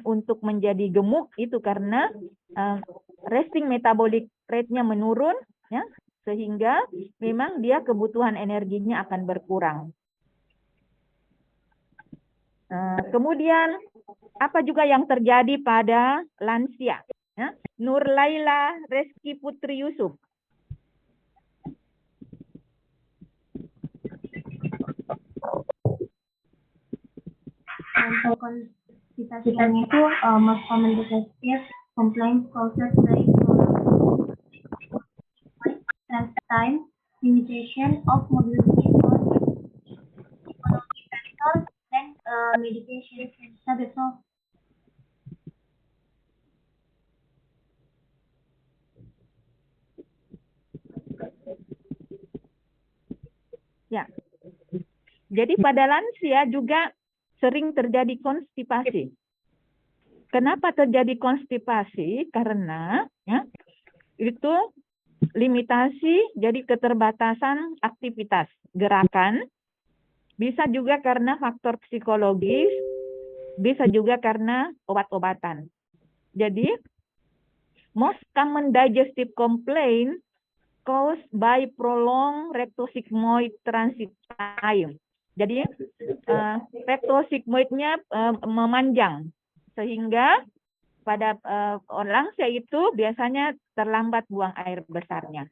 untuk menjadi gemuk itu karena resting metabolic rate-nya menurun, ya, sehingga memang dia kebutuhan energinya akan berkurang. Kemudian apa juga yang terjadi pada lansia? Ya? Nur Laila Reski Putri Yusuf. Untuk konstipasi itu most common digestive complaints caused by last time limitation of mobility or economic factors and medication. Sabi so. Ya. Jadi pada lansia juga sering terjadi konstipasi. Kenapa terjadi konstipasi? Karena ya, itu limitasi, jadi keterbatasan aktivitas gerakan. Bisa juga karena faktor psikologis, bisa juga karena obat-obatan. Jadi, most common digestive complaint caused by prolonged rectosigmoid transit time. Jadi, rectosigmoidnya memanjang, sehingga pada lansia itu biasanya terlambat buang air besarnya.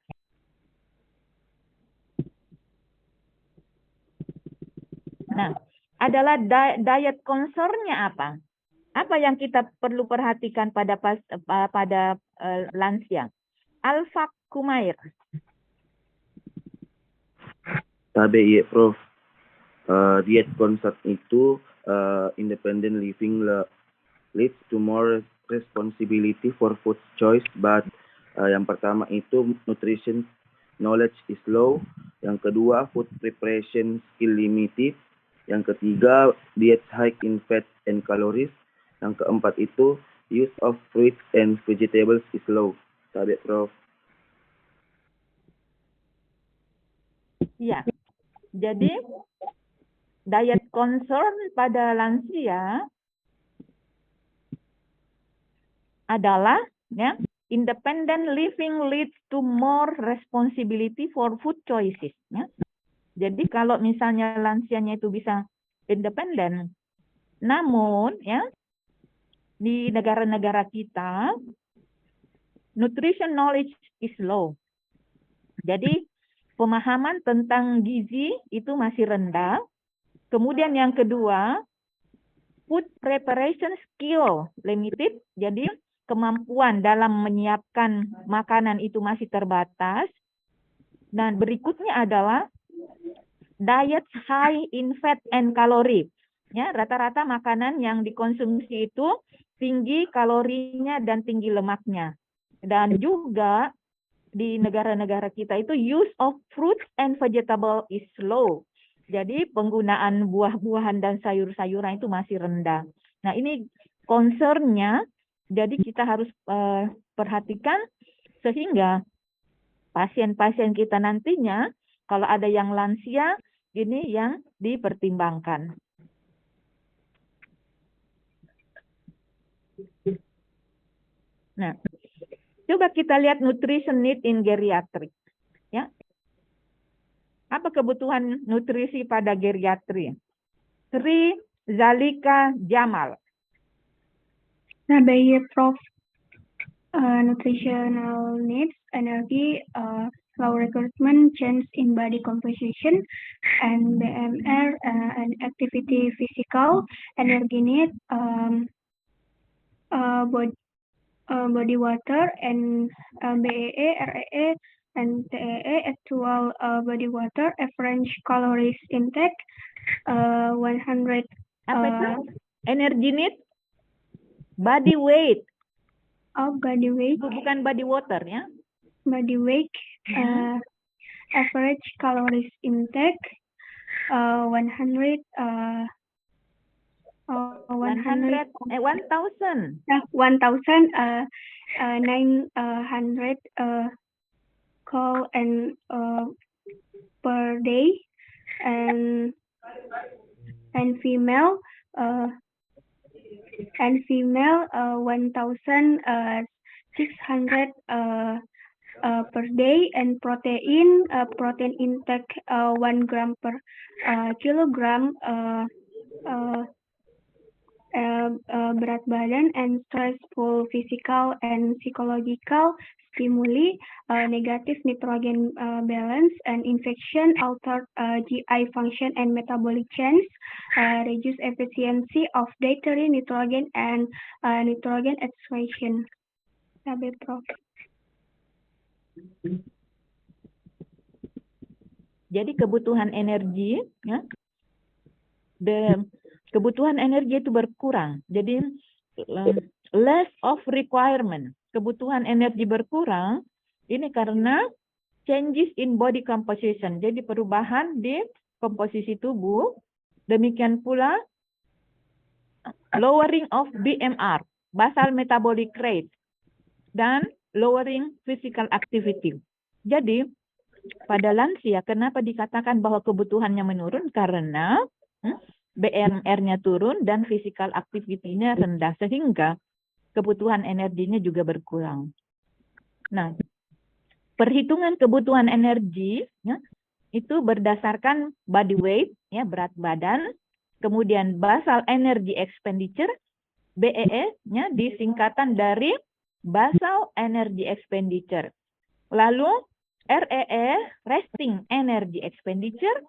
Nah, adalah diet concern-nya apa? Apa yang kita perlu perhatikan pada lansia? Alfaq Kumair. Iya, Prof. Diet concern itu independent living leads to more responsibility for food choice, but yang pertama itu nutrition knowledge is low, yang kedua food preparation skill limited, yang ketiga diet high in fat and calories, yang keempat itu use of fruits and vegetables is low. Sabi, Prof. Ya, jadi diet concern pada lansia adalah ya, independent living leads to more responsibility for food choices. Ya. Jadi kalau misalnya lansianya itu bisa independen, namun ya di negara-negara kita nutrition knowledge is low. Jadi pemahaman tentang gizi itu masih rendah. Kemudian yang kedua, food preparation skill limited. Jadi kemampuan dalam menyiapkan makanan itu masih terbatas. Dan berikutnya adalah diet high in fat and calorie. Ya, rata-rata makanan yang dikonsumsi itu tinggi kalorinya dan tinggi lemaknya. Dan juga di negara-negara kita itu use of fruits and vegetable is low. Jadi penggunaan buah-buahan dan sayur-sayuran itu masih rendah. Nah ini concern-nya, jadi kita harus perhatikan sehingga pasien-pasien kita nantinya kalau ada yang lansia, ini yang dipertimbangkan. Nah, coba kita lihat nutrition need in geriatric. Ya. Apa kebutuhan nutrisi pada geriatri? Sri Zalika Jamal. Nah, Prof. Nutritional needs, energy, slow recruitment, change in body composition, and BMR, and activity physical, energy need, body water, and BEE, REE, and TEE, actual body water, average calories intake, 100. Apa itu? Energy need, body weight. Oh, body weight. Bukan body water ya. Body weight, average calories intake, 100. 1,000. 900 call and per day, and female and female 1,600 per day, and protein intake 1 gram per kilogram berat badan, and stressful physical and psychological stimuli, negative nitrogen balance and infection, altered GI function and metabolic change, reduce efficiency of dietary nitrogen and nitrogen excretion. Sabi, Prof. Jadi kebutuhan energi, ya, kebutuhan energi itu berkurang. Jadi less of requirement. Kebutuhan energi berkurang ini karena changes in body composition. Jadi perubahan di komposisi tubuh. Demikian pula lowering of BMR, basal metabolic rate, dan lowering physical activity. Jadi pada lansia, kenapa dikatakan bahwa kebutuhannya menurun? Karena BMR-nya turun dan physical activity-nya rendah, sehingga kebutuhan energinya juga berkurang. Nah, perhitungan kebutuhan energi ya, itu berdasarkan body weight, ya, berat badan, kemudian basal energy expenditure, BEE-nya disingkatan dari basal energy expenditure. Lalu REE, resting energy expenditure.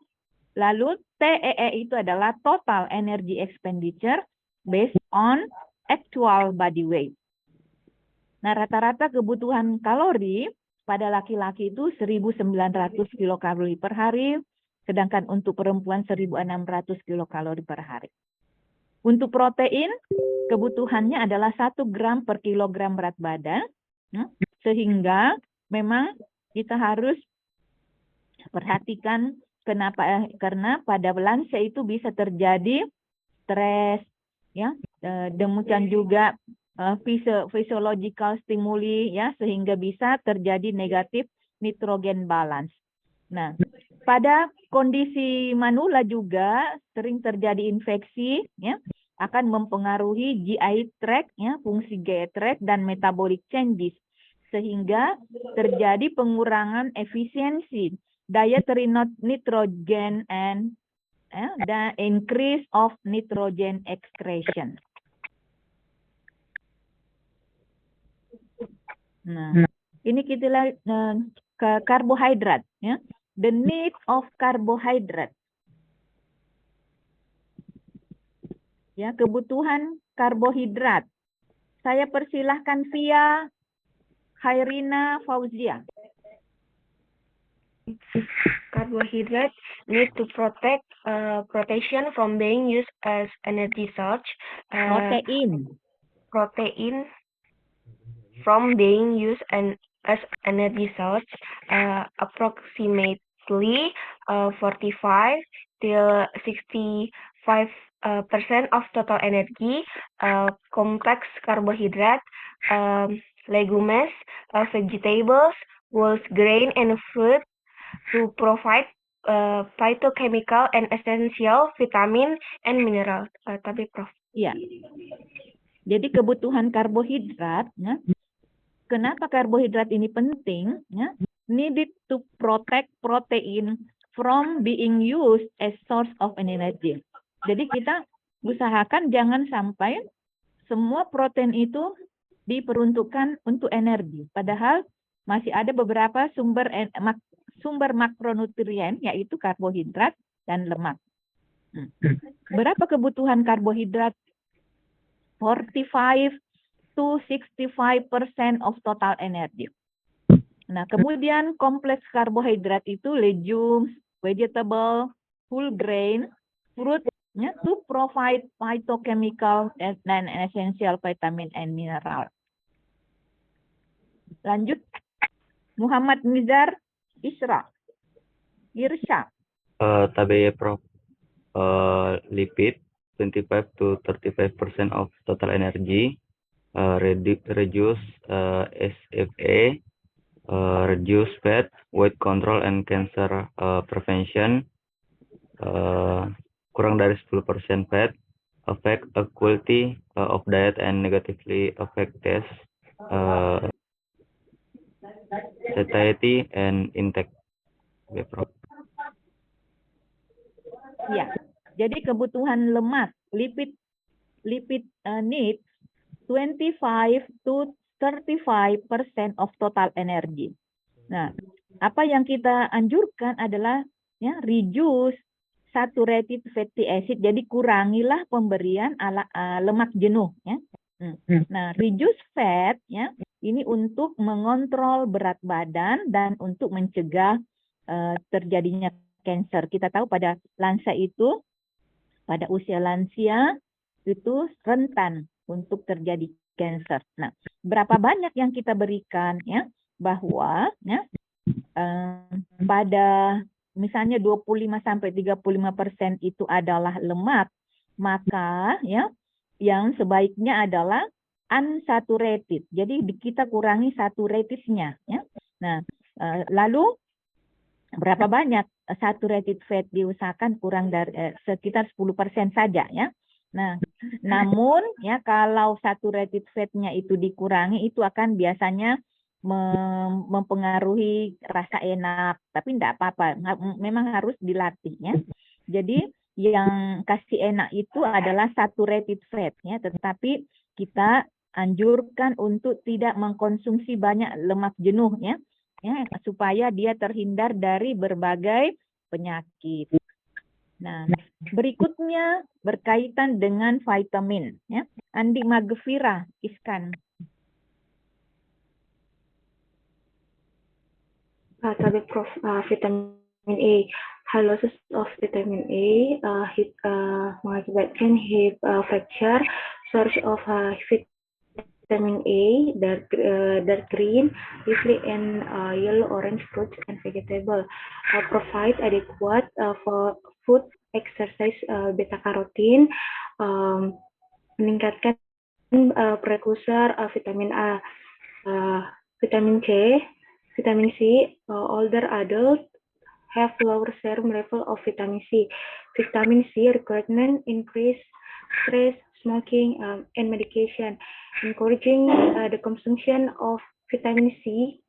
Lalu TEE itu adalah total energy expenditure based on actual body weight. Nah, rata-rata kebutuhan kalori pada laki-laki itu 1.900 kilokalori per hari, sedangkan untuk perempuan 1.600 kilokalori per hari. Untuk protein, kebutuhannya adalah 1 gram per kilogram berat badan, sehingga memang kita harus perhatikan kenapa, karena pada lansia itu bisa terjadi stres, ya, demikian juga physiological stimuli, ya, sehingga bisa terjadi negatif nitrogen balance. Nah, pada kondisi manula juga sering terjadi infeksi, ya, akan mempengaruhi GI tract, ya, fungsi GI tract dan metabolic changes, sehingga terjadi pengurangan efisiensi dietary nitrogen and the increase of nitrogen excretion. Nah, ini kita lihat ke karbohidrat, ya. The need of carbohydrate. Ya, kebutuhan karbohidrat. Saya persilahkan via Khairina Fauzia. Carbohydrates need to protect protein from being used as energy source. Protein from being used as energy source. Approximately 45 till 65% of total energy. Complex carbohydrate, legumes, vegetables, whole grain, and fruit to provide phytochemical and essential vitamin and mineral. Tapi Prof. Iya. Jadi kebutuhan karbohidrat, ya. Kenapa karbohidrat ini penting? Ya? Needed to protect protein from being used as source of energy. Jadi kita usahakan jangan sampai semua protein itu diperuntukkan untuk energi. Padahal masih ada beberapa sumber makronutrien, yaitu karbohidrat dan lemak. Berapa kebutuhan karbohidrat? 45 to 65% of total energy. Nah, kemudian kompleks karbohidrat itu legumes, vegetable, whole grain, fruit, ya, to provide phytochemical and essential vitamin and mineral. Lanjut, Muhammad Nizar Irsha. Tabe Prof. Lipid 25 to 35% of total energy. Reduce SFA, reduce fat, weight control, and cancer prevention. Kurang dari 10% fat, affect quality of diet and negatively affect taste, satiety, and intake. Ya, Prof. Ya, jadi kebutuhan lemak, lipid needs 25 to 35% of total energy. Nah, apa yang kita anjurkan adalah ya reduce saturated fatty acid. Jadi kurangilah pemberian lemak jenuh ya. Nah, reduce fat ya ini untuk mengontrol berat badan dan untuk mencegah terjadinya kanker. Kita tahu pada usia lansia itu rentan untuk terjadi kanker. Nah, berapa banyak yang kita berikan ya bahwa ya pada misalnya 25-35% itu adalah lemak, maka ya yang sebaiknya adalah unsaturated. Jadi kita kurangi saturatednya ya. Nah, lalu berapa banyak saturated fat diusahakan kurang dari sekitar 10% saja ya. Nah, namun ya kalau saturated fat-nya itu dikurangi itu akan biasanya mempengaruhi rasa enak, tapi tidak apa-apa, memang harus dilatih ya. Jadi yang kasih enak itu adalah saturated fat ya, tetapi kita anjurkan untuk tidak mengkonsumsi banyak lemak jenuh ya, supaya dia terhindar dari berbagai penyakit. Nah, berikutnya berkaitan dengan vitamin ya. Andi Magfira, Iskan. Tadi Prof, vitamin A. High losses of vitamin A mengakibatkan hip fracture. Source of vitamin A, dark green, leafy and yellow orange fruits and vegetables. Provide adequate for food, exercise, beta carotene, meningkatkan prekursor vitamin A, vitamin C. Older adults have lower serum level of vitamin C. Vitamin C requirement increase stress, smoking, and medication. Encouraging the consumption of vitamin C.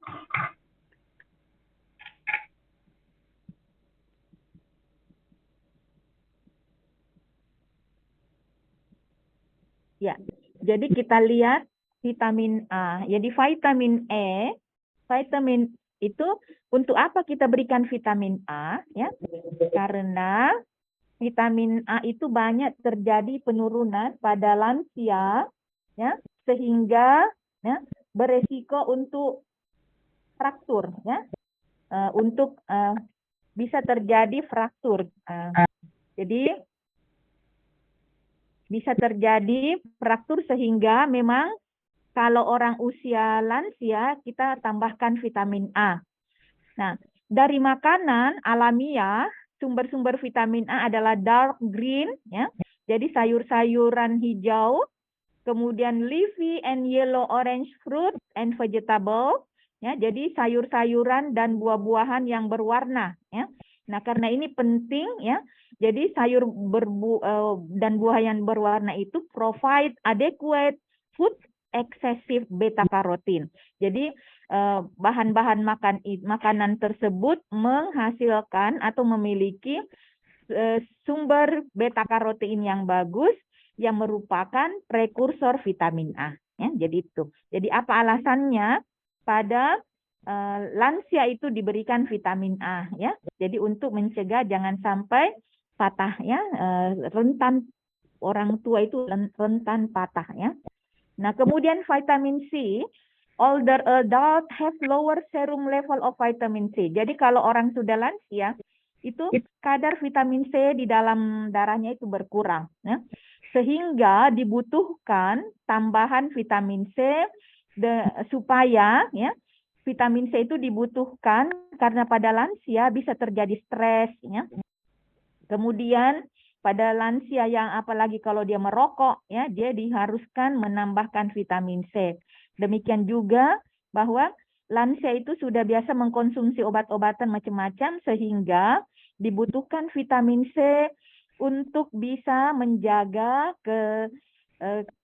Ya, jadi kita lihat vitamin A. Jadi vitamin E, vitamin itu untuk apa kita berikan vitamin A ya? Karena vitamin A itu banyak terjadi penurunan pada lansia ya, sehingga ya, beresiko untuk fraktur ya. Untuk bisa terjadi fraktur. Jadi bisa terjadi fraktur sehingga memang kalau orang usia lansia kita tambahkan vitamin A. Nah, dari makanan alamiah sumber-sumber vitamin A adalah dark green ya. Jadi sayur-sayuran hijau, kemudian leafy and yellow orange fruit and vegetable ya. Jadi sayur-sayuran dan buah-buahan yang berwarna ya. Nah, karena ini penting ya. Jadi sayur dan buah yang berwarna itu provide adequate food excessive beta carotene. Jadi bahan-bahan makanan tersebut menghasilkan atau memiliki sumber beta karotin yang bagus yang merupakan prekursor vitamin A. Ya, jadi itu. Jadi apa alasannya pada lansia itu diberikan vitamin A ya. Jadi untuk mencegah jangan sampai patah ya, rentan orang tua itu rentan patah ya. Nah, kemudian vitamin C, older adult have lower serum level of vitamin C. Jadi kalau orang sudah lansia itu kadar vitamin C di dalam darahnya itu berkurang ya. Sehingga dibutuhkan tambahan vitamin C supaya ya vitamin C itu dibutuhkan karena pada lansia bisa terjadi stres ya. Kemudian pada lansia yang apalagi kalau dia merokok ya dia diharuskan menambahkan vitamin C. Demikian juga bahwa lansia itu sudah biasa mengkonsumsi obat-obatan macam-macam sehingga dibutuhkan vitamin C untuk bisa menjaga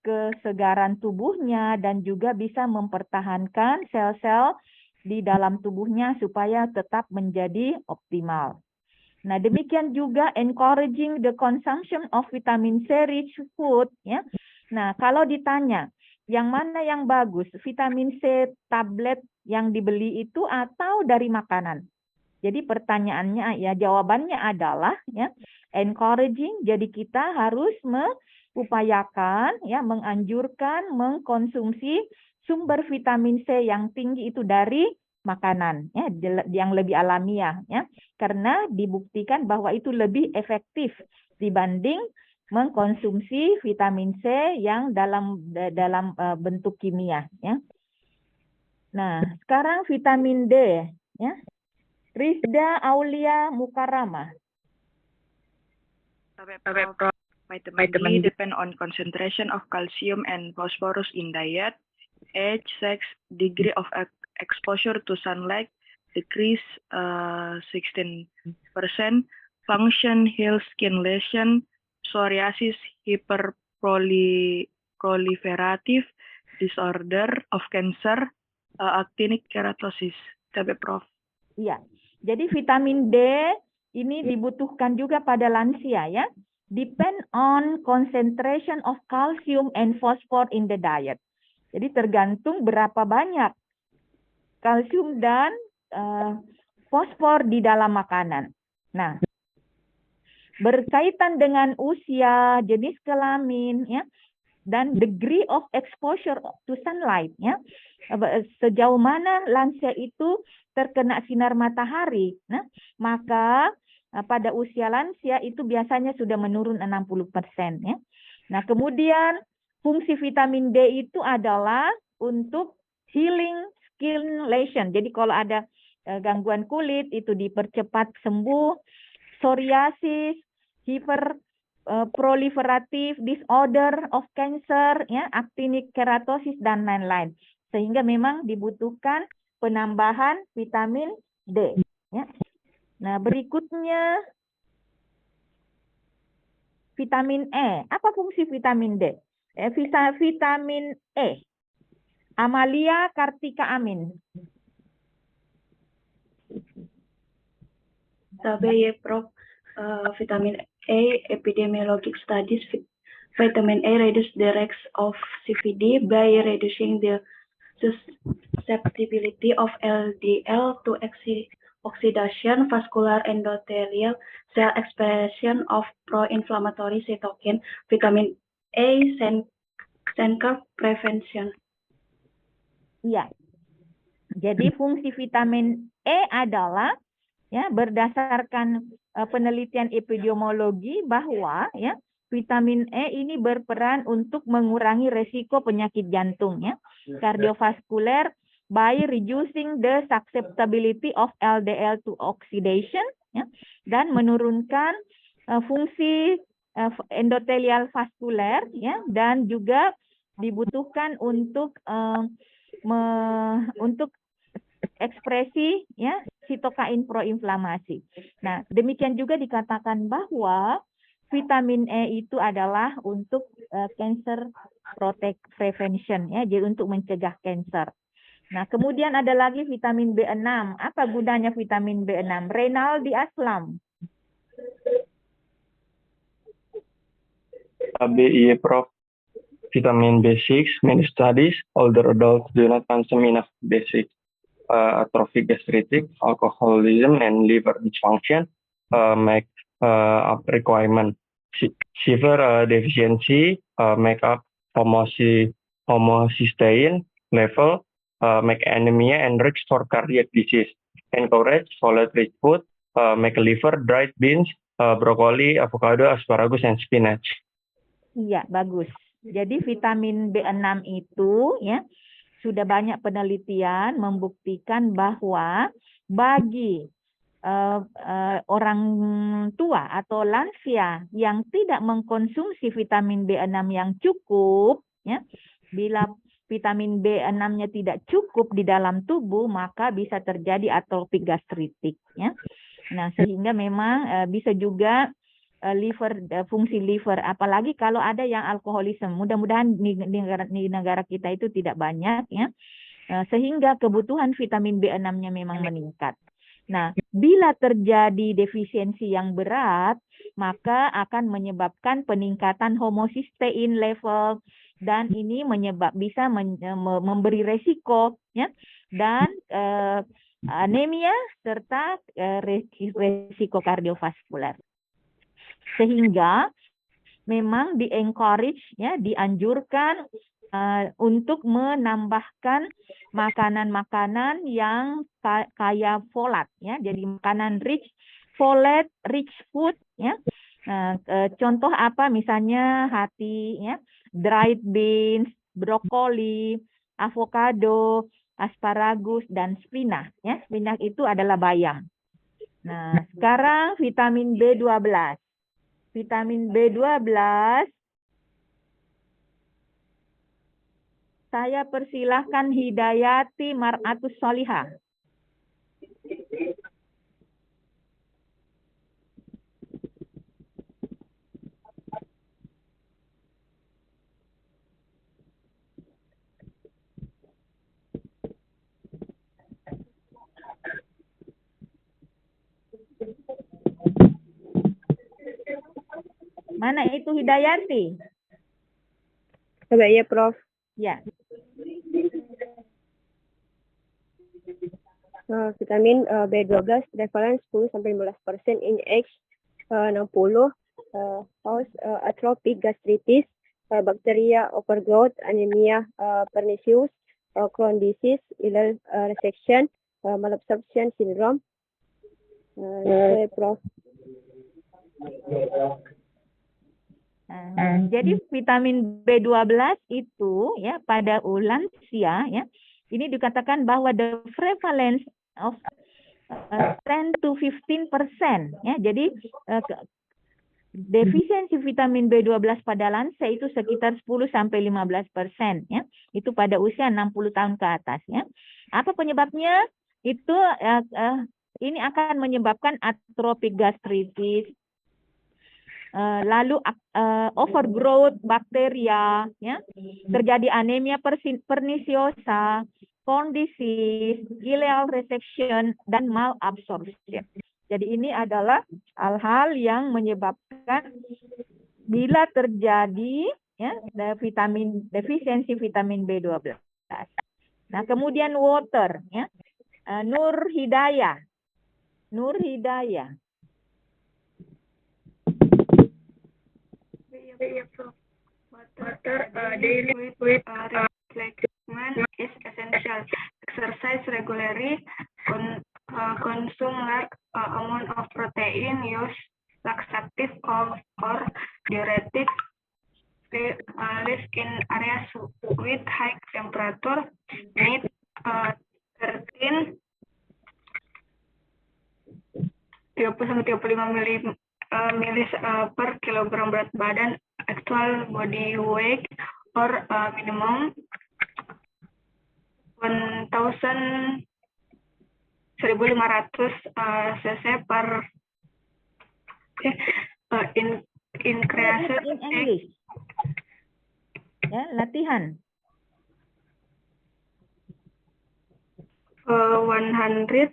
kesegaran tubuhnya dan juga bisa mempertahankan sel-sel di dalam tubuhnya supaya tetap menjadi optimal. Nah, demikian juga encouraging the consumption of vitamin C rich food, ya. Nah, kalau ditanya yang mana yang bagus, vitamin C tablet yang dibeli itu atau dari makanan? Jadi pertanyaannya ya, jawabannya adalah ya encouraging. Jadi kita harus mengupayakan ya, menganjurkan mengkonsumsi sumber vitamin C yang tinggi itu dari makanan ya, yang lebih alamiah ya. Karena dibuktikan bahwa itu lebih efektif dibanding mengkonsumsi vitamin C yang dalam bentuk kimia ya. Nah, sekarang vitamin D ya. Rizda Aulia Mukarramah. Vitamin D depend on concentration of calcium and phosphorus in diet, age, sex, degree of exposure to sunlight, decrease 16%, function, heal skin lesion, psoriasis, hyperproliferative disorder of cancer, actinic keratosis. TB Prof. Iya, jadi vitamin D ini dibutuhkan juga pada lansia ya. Depend on concentration of calcium and phosphor in the diet. Jadi tergantung berapa banyak kalsium dan fosfor di dalam makanan. Nah, berkaitan dengan usia, jenis kelamin ya, dan degree of exposure to sunlight ya. Sejauh mana lansia itu terkena sinar matahari. Nah, maka pada usia lansia itu biasanya sudah menurun 60% ya. Nah, kemudian fungsi vitamin D itu adalah untuk healing skin lesion. Jadi kalau ada gangguan kulit itu dipercepat sembuh, psoriasis, proliferative disorder of cancer, ya, actinic keratosis dan lain-lain. Sehingga memang dibutuhkan penambahan vitamin D. Ya. Nah, berikutnya vitamin E. Apa fungsi vitamin D? Vitamin E. Amalia Kartika Amin. Tabe Prof. Vitamin A epidemiologic studies. Vitamin A reduces the risk of CVD by reducing the susceptibility of LDL to oxidation, vascular endothelial cell expression of pro-inflammatory cytokine. Vitamin A cancer prevention. Iya. Jadi fungsi vitamin E adalah ya berdasarkan penelitian epidemiologi bahwa ya vitamin E ini berperan untuk mengurangi resiko penyakit jantung ya, kardiovaskuler by reducing the susceptibility of LDL to oxidation ya, dan menurunkan fungsi endotelial vaskuler ya, dan juga dibutuhkan untuk ekspresi ya sitokain proinflamasi. Nah, demikian juga dikatakan bahwa vitamin E itu adalah untuk cancer prevention ya, jadi untuk mencegah cancer. Nah, kemudian ada lagi vitamin B6. Apa gunanya vitamin B6? Renaldi Aslam. ABI Prof. Vitamin B6, many studies, older adults do not consume enough B6. Atrophic gastritis, alcoholism, and liver dysfunction make up requirement. Severe deficiency make up homocysteine level, make anemia and risk for cardiac disease. Encourage solid rich food, make liver, dried beans, broccoli, avocado, asparagus, and spinach. Iya, bagus. Jadi vitamin B6 itu ya sudah banyak penelitian membuktikan bahwa bagi orang tua atau lansia yang tidak mengkonsumsi vitamin B6 yang cukup, ya, bila vitamin B6-nya tidak cukup di dalam tubuh, maka bisa terjadi atrofik gastritik. Ya. Nah, sehingga memang bisa juga fungsi liver, apalagi kalau ada yang alkoholisme. Mudah-mudahan di negara kita itu tidak banyak ya, sehingga kebutuhan vitamin B6-nya memang meningkat. Nah, bila terjadi defisiensi yang berat, maka akan menyebabkan peningkatan homocysteine level, dan ini bisa memberi resiko ya, dan anemia serta resiko kardiovaskular. Sehingga memang di-encourage ya, dianjurkan untuk menambahkan makanan-makanan yang kaya folat ya. Jadi makanan folate rich food ya. Contoh apa misalnya hati ya, dried beans, brokoli, avocado, asparagus, dan spinach ya. Spinach itu adalah bayam. Nah, sekarang vitamin B12. Vitamin B12, saya persilahkan Hidayati Mar'atus Solihah. Mana itu Hidayati? Coba ya, Prof. Ya. Vitamin B12 prevalence 10-15% in age 60, cause atrophic gastritis, bacteria overgrowth, anemia pernicious, Crohn disease, ileal resection, malabsorption syndrome. Prof. Jadi vitamin B12 itu ya pada lansia ya, ini dikatakan bahwa the prevalence of 10-15% ya. Jadi defisiensi vitamin B12 pada lansia itu sekitar 10-15% ya. Itu pada usia 60 tahun ke atas ya. Apa penyebabnya? Itu ini akan menyebabkan atrophic gastritis, lalu overgrowth bakteria, ya, terjadi anemia perniciosa, Crohn disease, ileal resection, dan malabsorption. Jadi ini adalah hal-hal yang menyebabkan bila terjadi ya defisiensi vitamin B12. Nah, kemudian water, ya, Nur Hidayah. Water daily replacement is essential. Exercise regularly, consume large amount of protein, use laxative or diuretic, live in areas with high temperature, need 30-35 milis per kilogram berat badan, actual body weight, or minimum 1.500 cc per increased in English. Ya, latihan. 1,500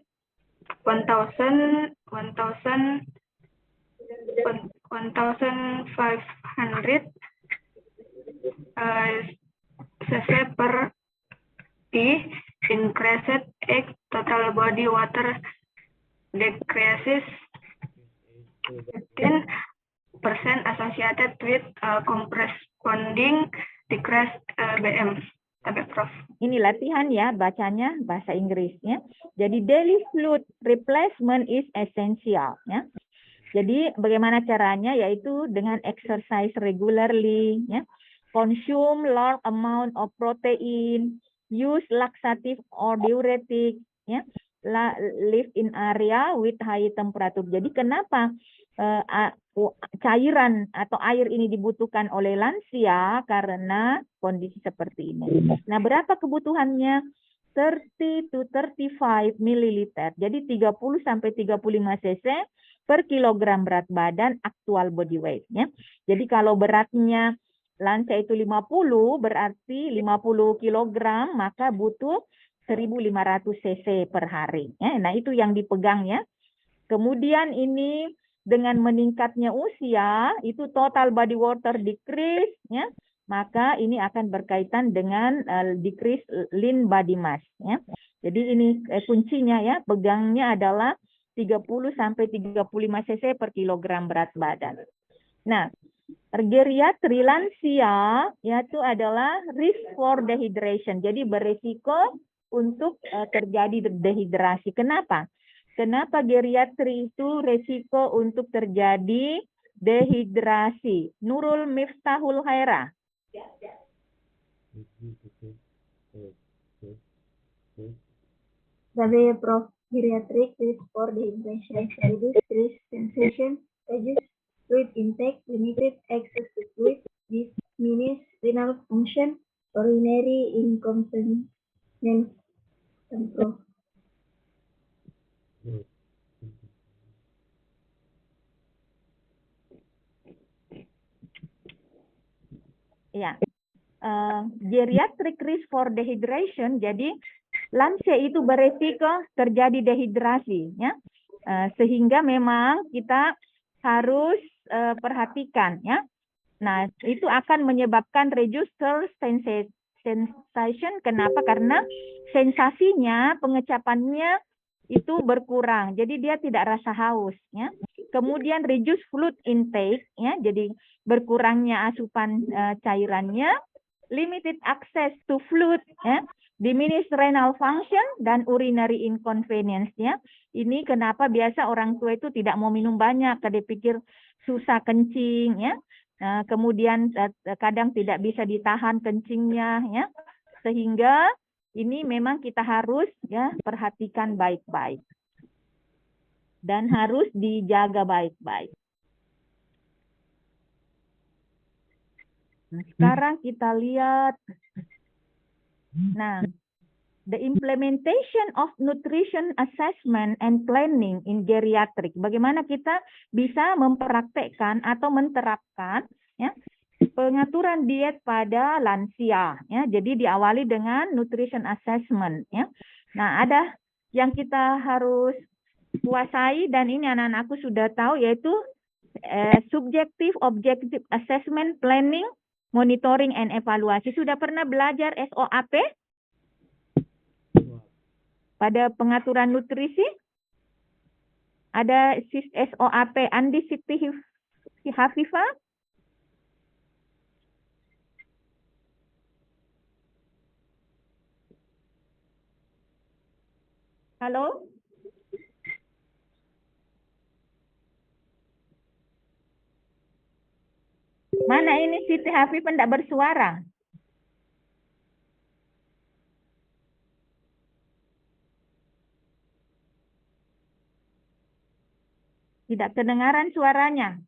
cc per increased egg, total body water decreases 15% associated with corresponding decreased BM. Tapi Prof. Ini latihan ya, bacanya bahasa Inggrisnya. Jadi daily fluid replacement is essential ya. Jadi bagaimana caranya, yaitu dengan exercise regularly ya. Consume large amount of protein, use laxative or diuretic ya. Live in area with high temperature. Jadi kenapa cairan atau air ini dibutuhkan oleh lansia? Karena kondisi seperti ini. Nah, berapa kebutuhannya? 30-35 ml. Jadi 30-35 cc per kilogram berat badan actual body weight. Ya. Jadi kalau beratnya lansia itu 50, berarti 50 kilogram, maka butuh 1.500 cc per hari. Ya. Nah itu yang dipegang ya. Kemudian ini dengan meningkatnya usia, itu total body water decrease, ya, maka ini akan berkaitan dengan decrease lean body mass. Ya. Jadi ini kuncinya ya, pegangnya adalah 30 sampai 35 cc per kilogram berat badan. Nah, geriatri lansia yaitu adalah risk for dehydration. Jadi beresiko untuk terjadi dehidrasi. Kenapa? Kenapa geriatri itu resiko untuk terjadi dehidrasi? Nurul Miftahul Khaira. Sebagai Prof. Geriatric risk for dehydration, reduce risk sensation, reduce fluid intake, limited access to fluid, diminish renal function, urinary incontinence, and Prof. Ya, geriatric risk for dehydration. Jadi lansia itu beresiko terjadi dehidrasi, ya, sehingga memang kita harus perhatikan, ya. Nah, itu akan menyebabkan reduced thirst sensation. Kenapa? Karena sensasinya, pengecapannya itu berkurang, jadi dia tidak rasa haus, ya. Kemudian reduce fluid intake, ya, jadi berkurangnya asupan cairannya, limited access to fluid, ya, diminished renal function dan urinary inconvenience, ya. Ini kenapa biasa orang tua itu tidak mau minum banyak, karena dipikir susah kencing, ya. Kemudian kadang tidak bisa ditahan kencingnya, ya, sehingga ini memang kita harus ya perhatikan baik-baik dan harus dijaga baik-baik. Nah, sekarang kita lihat, nah, the implementation of nutrition assessment and planning in geriatric. Bagaimana kita bisa mempraktekkan atau menerapkan ya pengaturan diet pada lansia, ya. Jadi diawali dengan nutrition assessment, ya. Nah, ada yang kita harus kuasai dan ini anak-anakku sudah tahu, yaitu subjective objective assessment, planning, monitoring and evaluasi. Sudah pernah belajar SOAP pada pengaturan nutrisi? Ada SOAP Andi Siti Hafifah? Halo? Mana ini Siti Hafifah tidak bersuara? Tidak kedengaran suaranya.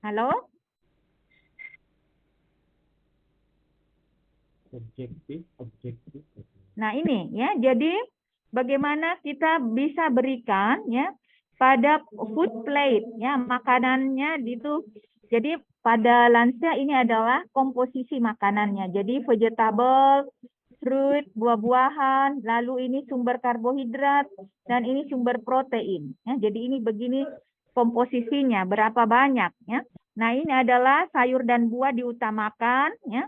Halo? Objektif. Nah ini ya, jadi bagaimana kita bisa berikan ya pada food plate ya makanannya itu. Jadi pada lansia ini adalah komposisi makanannya. Jadi vegetable, fruit, buah-buahan, lalu ini sumber karbohidrat dan ini sumber protein. Ya, jadi ini begini komposisinya berapa banyak ya. Nah ini adalah sayur dan buah diutamakan ya.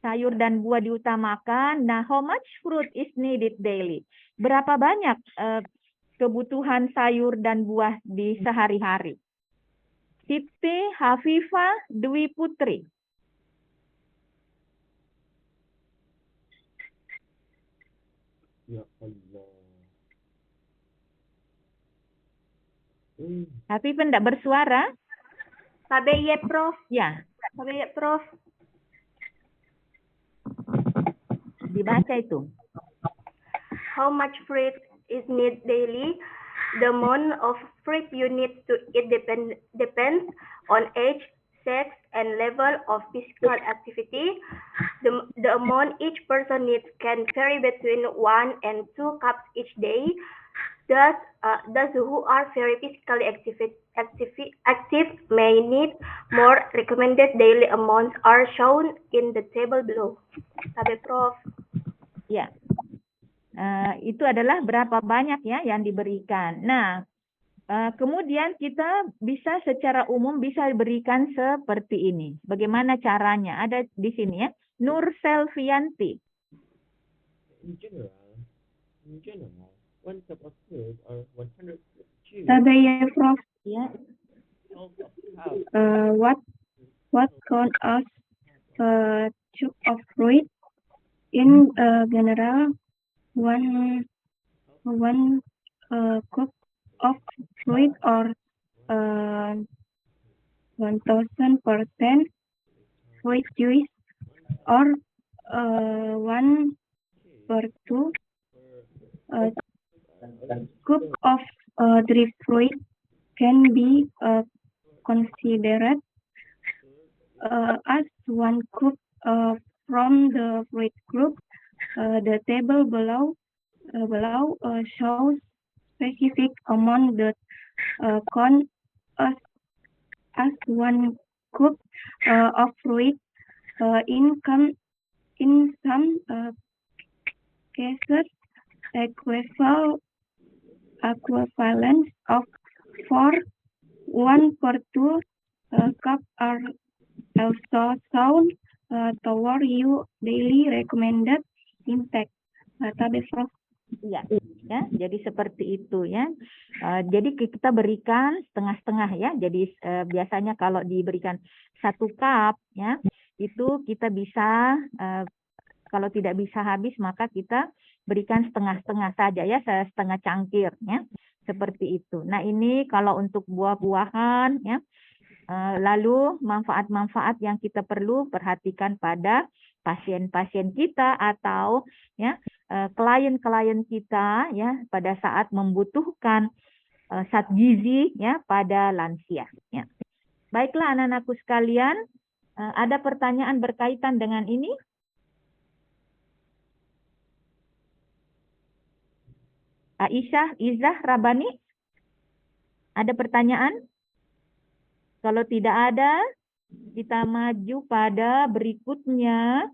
Sayur dan buah diutamakan. Nah, how much fruit is needed daily? Berapa banyak kebutuhan sayur dan buah di sehari-hari? Siti Hafifah Dwi Putri. Ya Allah. Hafifah tidak bersuara? KBY, Prof. Ya. KBY, Prof. Dibaca itu. How much fruit is needed daily? The amount of fruit you need to eat depends on age, sex, and level of physical activity. The amount each person needs can vary between 1 and 2 cups each day. Those who are very physically active may need more. Recommended daily amounts are shown in the table below. Tabe, Prof. Ya. Itu adalah berapa banyak ya yang diberikan. Nah, kemudian kita bisa secara umum bisa berikan seperti ini. Bagaimana caranya? Ada di sini ya. Nur Selvianti. In general, 1 cup of food or 100 juice. Tabe, Prof. Ya. What count as a cup of fruit? In general, one cup of fruit or 1000% fruit juice or 1/2 cup of dry fruit can be considered as 1 cup from the fruit group. The table below shows specific amount that count as 1 cup of fruit. In some cases, equivalents of 1/2 cup are also shown toward your daily recommended intake. Tabe, Prof. Ya, jadi seperti itu ya. Jadi kita berikan setengah-setengah ya. Jadi biasanya kalau diberikan 1 cup ya, itu kita bisa kalau tidak bisa habis maka kita berikan setengah-setengah saja ya, setengah cangkir ya. Seperti itu. Nah, ini kalau untuk buah-buahan ya. Lalu manfaat-manfaat yang kita perlu perhatikan pada pasien-pasien kita atau ya klien-klien kita ya pada saat membutuhkan zat gizi ya pada lansia ya. Baiklah anak-anakku sekalian, ada pertanyaan berkaitan dengan ini? Aisyah, Izah, Rabani? Ada pertanyaan? Kalau tidak ada, kita maju pada berikutnya.